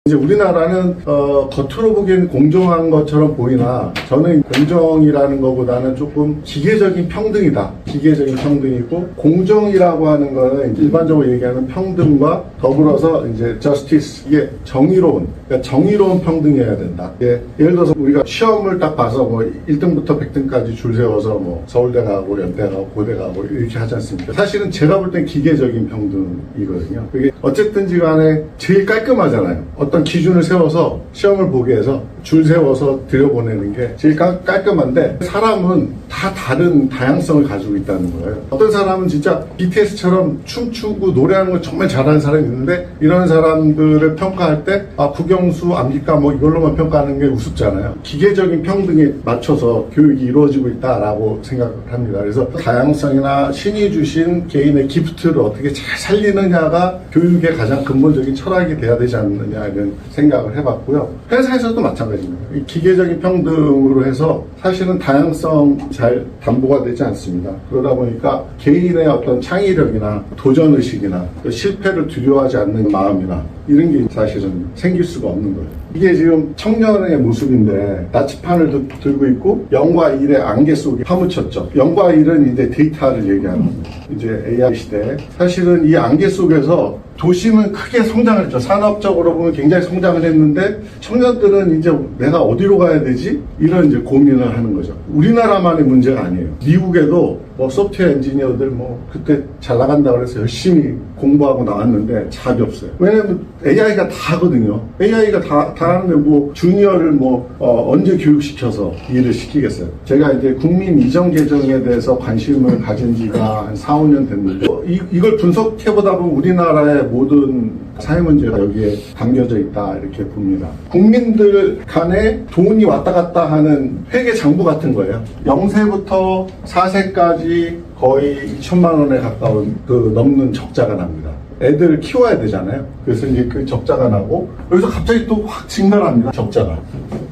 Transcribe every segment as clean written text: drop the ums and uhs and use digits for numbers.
이제 우리나라는 겉으로 보기엔 공정한 것처럼 보이나 저는 공정이라는 것보다는 조금 기계적인 평등이다. 기계적인 평등이고 공정이라고 하는 거는 일반적으로 얘기하는 평등과 더불어서 이제 justice, 이게 정의로운, 그러니까 정의로운 평등이어야 된다. 예를 들어서 우리가 시험을 딱 봐서 뭐 1등부터 100등까지 줄 세워서 뭐 서울대 가고 연대 가고 고대 가고 이렇게 하지 않습니까? 사실은 제가 볼 땐 기계적인 평등이거든요. 그게 어쨌든지 간에 제일 깔끔하잖아요. 어떤 기준을 세워서 시험을 보게 해서 줄 세워서 들여보내는 게 제일 깔끔한데 사람은 다 다른 다양성을 가지고 있다는 거예요. 어떤 사람은 진짜 BTS처럼 춤추고 노래하는 걸 정말 잘하는 사람이 있는데 이런 사람들을 평가할 때 국영수, 암기과 뭐 이걸로만 평가하는 게 우습잖아요. 기계적인 평등에 맞춰서 교육이 이루어지고 있다라고 생각을 합니다. 그래서 다양성이나 신이 주신 개인의 기프트를 어떻게 잘 살리느냐가 교육의 가장 근본적인 철학이 돼야 되지 않느냐 이런 생각을 해봤고요. 회사에서도 마찬가지입니다. 이 기계적인 평등으로 해서 사실은 다양성 잘 담보가 되지 않습니다. 그러다 보니까 개인의 어떤 창의력이나 도전의식이나 실패를 두려워하지 않는 마음이나 이런 게 사실은 생길 수가 없는 거예요. 이게 지금 청년의 모습인데 나치판을 들고 있고 0과 1의 안개 속에 파묻혔죠. 0과 1은 이제 데이터를 얘기하는 거예요. 이제 AI 시대에 사실은 이 안개 속에서 도시는 크게 성장을 했죠. 산업적으로 보면 굉장히 성장을 했는데 청년들은 이제 내가 어디로 가야 되지? 이런 이제 고민을 하는 거죠. 우리나라만의 문제가 아니에요. 미국에도 뭐 소프트웨어 엔지니어들 뭐 그때 잘 나간다고 해서 열심히 공부하고 나왔는데 답이 없어요. 왜냐면 AI가 다 하거든요. AI가 다 하는데 뭐 주니어를 언제 교육시켜서 일을 시키겠어요. 제가 이제 국민 이전 개정에 대해서 관심을 가진 지가 한 4, 5년 됐는데 이걸 분석해보다 보면 우리나라의 모든 사회 문제가 여기에 담겨져 있다 이렇게 봅니다. 국민들 간에 돈이 왔다 갔다 하는 회계 장부 같은 거예요. 0세부터 4세까지 거의 2천만 원에 가까운 넘는 적자가 납니다. 애들을 키워야 되잖아요. 그래서 이제 그 적자가 나고 여기서 갑자기 또 확 증가합니다. 적자가.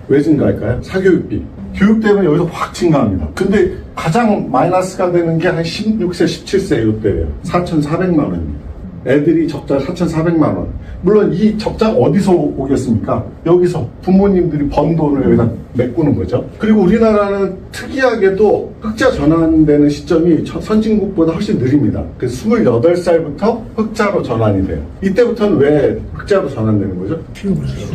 왜 증가할까요? 사교육비. 교육 때문에 여기서 확 증가합니다. 근데 가장 마이너스가 되는 게 한 16세, 17세 이때예요. 4,400만 원입니다. 애들이 적자 4,400만 원. 물론 이 적자가 어디서 오겠습니까? 여기서 부모님들이 번 돈을 여기다 메꾸는 거죠. 그리고 우리나라는 특이하게도 흑자 전환되는 시점이 선진국보다 훨씬 느립니다. 그래서 28살부터 흑자로 전환이 돼요. 이때부터는 왜 흑자로 전환되는 거죠?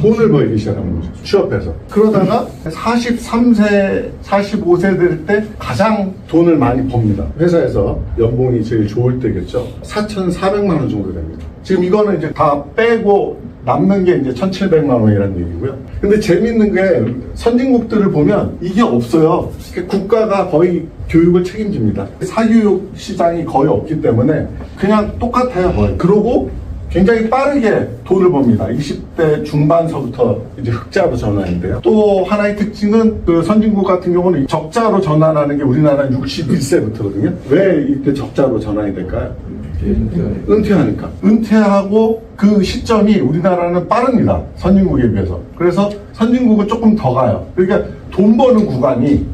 돈을 벌기 시작하는 거죠. 취업해서. 그러다가 43세, 45세 될 때 가장 돈을 많이 법니다. 회사에서 연봉이 제일 좋을 때겠죠. 4,400만 원 정도 됩니다. 지금 이거는 이제 다 빼고 남는 게 이제 1,700만 원이라는 얘기고요. 근데 재밌는 게 선진국들을 보면 이게 없어요. 국가가 거의 교육을 책임집니다. 사교육 시장이 거의 없기 때문에 그냥 똑같아요, 거의. 그러고 굉장히 빠르게 돈을 법니다. 20대 중반서부터 이제 흑자로 전환인데요. 또 하나의 특징은 그 선진국 같은 경우는 적자로 전환하는 게 우리나라는 61세부터거든요. 왜 이때 적자로 전환이 될까요? 은퇴하니까. 은퇴하고 그 시점이 우리나라는 빠릅니다. 선진국에 비해서. 그래서 선진국은 조금 더 가요. 그러니까 돈 버는 구간이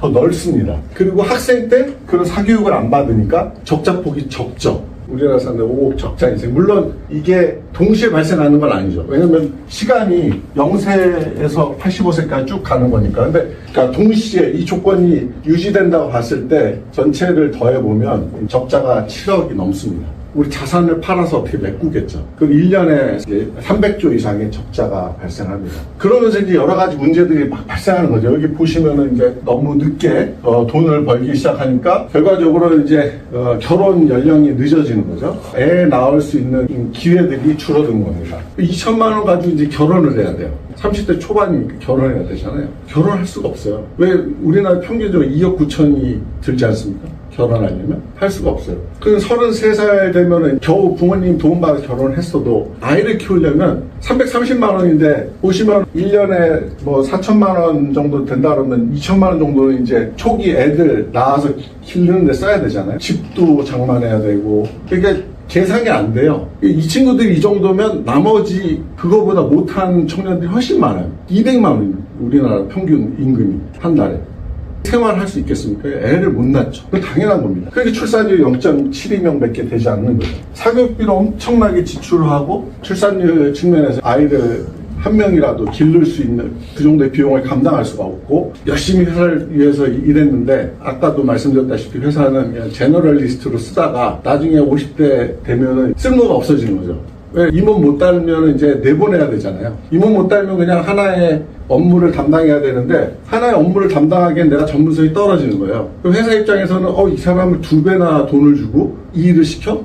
더 넓습니다. 그리고 학생 때 그런 사교육을 안 받으니까 적자폭이 적죠. 우리나라 사람들 5억 적자 인생. 물론 이게 동시에 발생하는 건 아니죠. 왜냐면 시간이 0세에서 85세까지 쭉 가는 거니까. 근데 그러니까 동시에 이 조건이 유지된다고 봤을 때 전체를 더해보면 적자가 7억이 넘습니다. 우리 자산을 팔아서 어떻게 메꾸겠죠. 그럼 1년에 이제 300조 이상의 적자가 발생합니다. 그러면서 이제 여러 가지 문제들이 막 발생하는 거죠. 여기 보시면은 이제 너무 늦게 돈을 벌기 시작하니까 결과적으로 이제 결혼 연령이 늦어지는 거죠. 애 낳을 수 있는 기회들이 줄어든 겁니다. 2천만 원 가지고 이제 결혼을 해야 돼요. 30대 초반이니까 결혼해야 되잖아요. 결혼할 수가 없어요. 왜 우리나라 평균적으로 2억 9천이 들지 않습니까? 결혼하려면 할 수가 없어요. 그럼 33살 되면은 겨우 부모님 도움받아 결혼했어도 아이를 키우려면 330만 원인데 보시면 1년에 뭐 4천만 원 정도 된다 그러면 2천만 원 정도는 이제 초기 애들 낳아서 키우는 데 써야 되잖아요. 집도 장만해야 되고. 그러니까 계산이 안 돼요. 이 친구들이 이 정도면 나머지 그거보다 못한 청년들이 훨씬 많아요. 200만 원입니다. 우리나라 평균 임금이 한 달에. 생활할 수 있겠습니까? 애를 못 낳죠. 그건 당연한 겁니다. 그러니까 출산율이 0.72명밖에 되지 않는 거죠. 사교육비를 엄청나게 지출하고 출산율 측면에서 아이를 한 명이라도 기를 수 있는 그 정도의 비용을 감당할 수가 없고 열심히 회사를 위해서 일했는데 아까도 말씀드렸다시피 회사는 그냥 제너럴리스트로 쓰다가 나중에 50대 되면은 쓸모가 없어지는 거죠. 왜? 임원 못 달면 이제 내보내야 되잖아요. 임원 못 달면 그냥 하나의 업무를 담당해야 되는데 하나의 업무를 담당하기엔 내가 전문성이 떨어지는 거예요. 그럼 회사 입장에서는 이 사람을 2배나 돈을 주고 이 일을 시켜?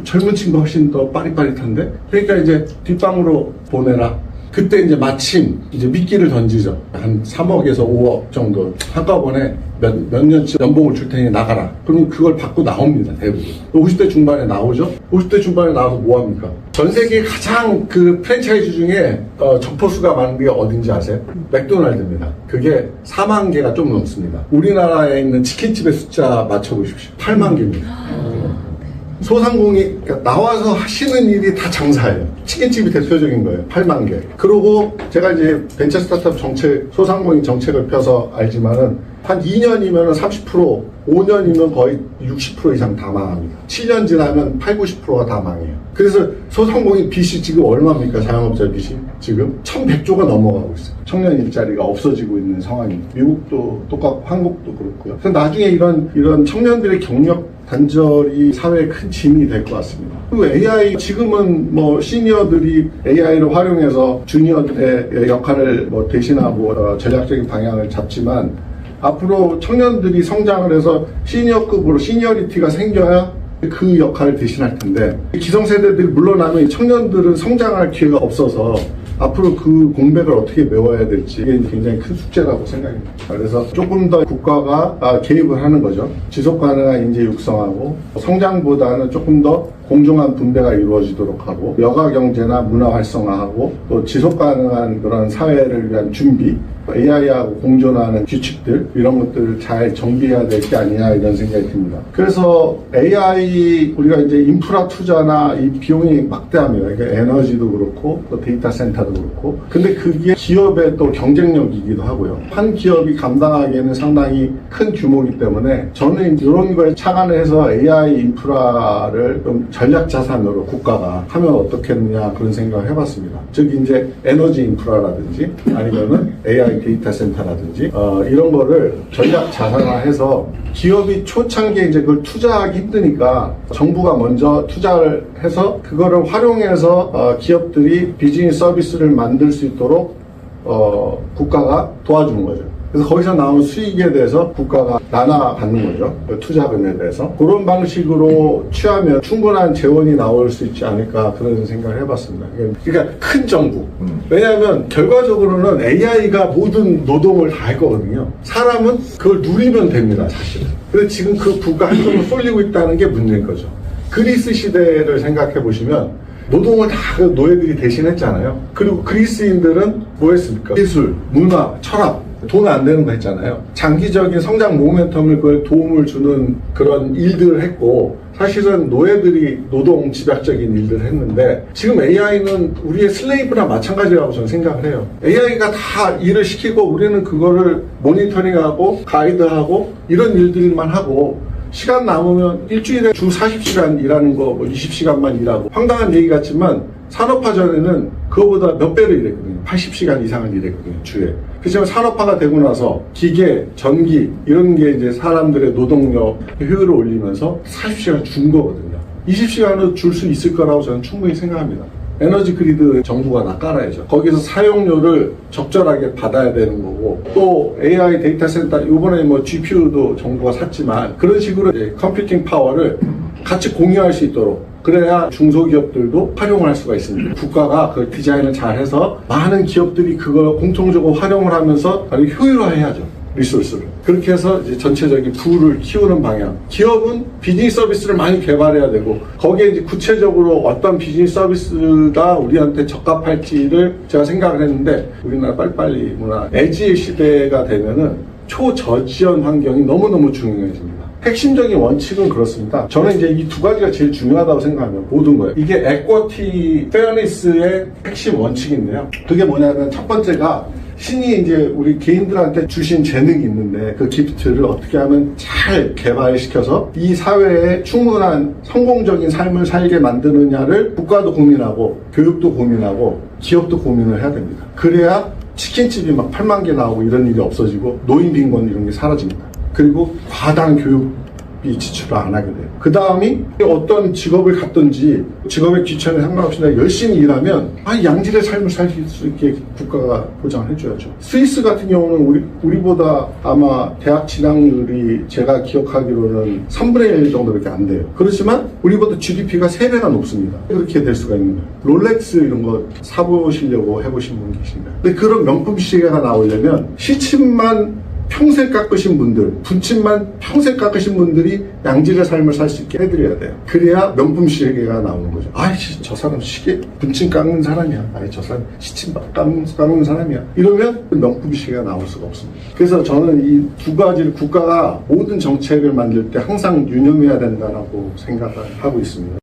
젊은 친구가 훨씬 더 빠릿빠릿한데? 그러니까 이제 뒷방으로 보내라. 그때 이제 마침 이제 미끼를 던지죠. 한 3억에서 5억 정도 한꺼번에 몇 년치 연봉을 줄 테니 나가라. 그러면 그걸 받고 나옵니다, 대부분. 50대 중반에 나오죠? 50대 중반에 나와서 뭐 합니까? 전 세계 가장 그 프랜차이즈 중에 점포수가 많은 게 어딘지 아세요? 맥도날드입니다. 그게 4만 개가 좀 넘습니다. 우리나라에 있는 치킨집의 숫자 맞춰보십시오. 8만 개입니다. 소상공인, 그러니까 나와서 하시는 일이 다 장사예요. 치킨집이 대표적인 거예요. 8만 개. 그리고 제가 이제 벤처 스타트업 정책, 소상공인 정책을 펴서 알지만은 한 2년이면 30%, 5년이면 거의 60% 이상 다 망합니다. 7년 지나면 80-90%가 다 망해요. 그래서 소상공인 빚이 지금 얼마입니까? 자영업자 빚이 지금 1100조가 넘어가고 있어요. 청년 일자리가 없어지고 있는 상황입니다. 미국도 똑같고 한국도 그렇고요. 그래서 나중에 이런 청년들의 경력 단절이 사회에 큰 짐이 될 것 같습니다. 그리고 AI, 지금은 뭐 시니어들이 AI를 활용해서 주니어들의 역할을 뭐 대신하고 전략적인 방향을 잡지만 앞으로 청년들이 성장을 해서 시니어급으로 시니어리티가 생겨야 그 역할을 대신할 텐데 기성세대들이 물러나면 이 청년들은 성장할 기회가 없어서 앞으로 그 공백을 어떻게 메워야 될지 이게 굉장히 큰 숙제라고 생각합니다. 그래서 조금 더 국가가 개입을 하는 거죠. 지속가능한 인재 육성하고 성장보다는 조금 더 공정한 분배가 이루어지도록 하고 여가 경제나 문화 활성화하고 또 지속가능한 그런 사회를 위한 준비, AI하고 공존하는 규칙들 이런 것들을 잘 정비해야 될 게 아니냐 이런 생각이 듭니다. 그래서 AI 우리가 이제 인프라 투자나 이 비용이 막대합니다. 그러니까 에너지도 그렇고 또 데이터 센터도 그렇고 근데 그게 기업의 또 경쟁력이기도 하고요. 한 기업이 감당하기에는 상당히 큰 규모이기 때문에 저는 이런 거에 착안을 해서 AI 인프라를 좀 전략 자산으로 국가가 하면 어떻겠느냐 그런 생각을 해봤습니다. 즉 이제 에너지 인프라라든지 아니면은 AI 데이터 센터라든지 이런 거를 전략 자산화해서 기업이 초창기에 이제 그걸 투자하기 힘드니까 정부가 먼저 투자를 해서 그거를 활용해서 기업들이 비즈니스 서비스를 만들 수 있도록 국가가 도와주는 거죠. 그래서 거기서 나오는 수익에 대해서 국가가 나눠 받는 거죠. 투자금에 대해서. 그런 방식으로 취하면 충분한 재원이 나올 수 있지 않을까 그런 생각을 해봤습니다. 그러니까 큰 정부. 왜냐하면 결과적으로는 AI가 모든 노동을 다 할 거거든요. 사람은 그걸 누리면 됩니다, 사실은. 근데 지금 그 부가 한쪽으로 쏠리고 있다는 게 문제인 거죠. 그리스 시대를 생각해 보시면 노동을 다 노예들이 대신했잖아요. 그리고 그리스인들은 뭐 했습니까? 기술, 문화, 철학, 돈 안 되는 거 했잖아요. 장기적인 성장 모멘텀을 그걸 도움을 주는 그런 일들을 했고 사실은 노예들이 노동 집약적인 일들을 했는데 지금 AI는 우리의 슬레이브나 마찬가지라고 저는 생각을 해요. AI가 다 일을 시키고 우리는 그거를 모니터링하고 가이드하고 이런 일들만 하고 시간 남으면 일주일에 주 40시간 일하는 거, 뭐 20시간만 일하고 황당한 얘기 같지만 산업화 전에는 그거보다 몇 배를 일했거든요. 80시간 이상을 일했거든요, 주에. 그렇지만 산업화가 되고 나서 기계, 전기 이런 게 이제 사람들의 노동력 효율을 올리면서 40시간 준 거거든요. 20시간을 줄 수 있을 거라고 저는 충분히 생각합니다. 에너지 그리드 정부가 다 깔아야죠. 거기서 사용료를 적절하게 받아야 되는 거고 또 AI 데이터 센터 이번에 뭐 GPU도 정부가 샀지만 그런 식으로 이제 컴퓨팅 파워를 같이 공유할 수 있도록 그래야 중소기업들도 활용할 수가 있습니다. 국가가 그 디자인을 잘해서 많은 기업들이 그걸 공통적으로 활용을 하면서 아주 효율화해야죠. 리소스를. 그렇게 해서 이제 전체적인 부를 키우는 방향. 기업은 비즈니스 서비스를 많이 개발해야 되고 거기에 이제 구체적으로 어떤 비즈니스 서비스가 우리한테 적합할지를 제가 생각을 했는데 우리나라 빨리빨리 문화 에지 시대가 되면은 초저지연 환경이 너무너무 중요해집니다. 핵심적인 원칙은 그렇습니다. 저는 이제 이 두 가지가 제일 중요하다고 생각하면 모든 거예요. 이게 에쿼티, 페어니스의 핵심 원칙인데요. 그게 뭐냐면 첫 번째가 신이 이제 우리 개인들한테 주신 재능이 있는데 그 기프트를 어떻게 하면 잘 개발시켜서 이 사회에 충분한 성공적인 삶을 살게 만드느냐를 국가도 고민하고 교육도 고민하고 기업도 고민을 해야 됩니다. 그래야 치킨집이 막 8만 개 나오고 이런 일이 없어지고 노인 빈곤 이런 게 사라집니다. 그리고 과다한 교육비 지출을 안 하게 돼요. 그 다음이 어떤 직업을 갖든지 직업의 귀천에 상관없이 내가 열심히 일하면 양질의 삶을 살 수 있게 국가가 보장을 해줘야죠. 스위스 같은 경우는 우리보다 아마 대학 진학률이 제가 기억하기로는 3분의 1 정도밖에 안 돼요. 그렇지만 우리보다 GDP가 3배나 높습니다. 그렇게 될 수가 있는 거예요. 롤렉스 이런 거 사보시려고 해보신 분 계신가요? 근데 그런 명품 시계가 나오려면 시침만 평생 깎으신 분들, 분침만 평생 깎으신 분들이 양질의 삶을 살 수 있게 해드려야 돼요. 그래야 명품 시계가 나오는 거죠. 아이씨, 저 사람 시계 분침 깎는 사람이야. 아이, 저 사람 시침 깎는 사람이야. 이러면 명품 시계가 나올 수가 없습니다. 그래서 저는 이 두 가지를 국가가 모든 정책을 만들 때 항상 유념해야 된다라고 생각을 하고 있습니다.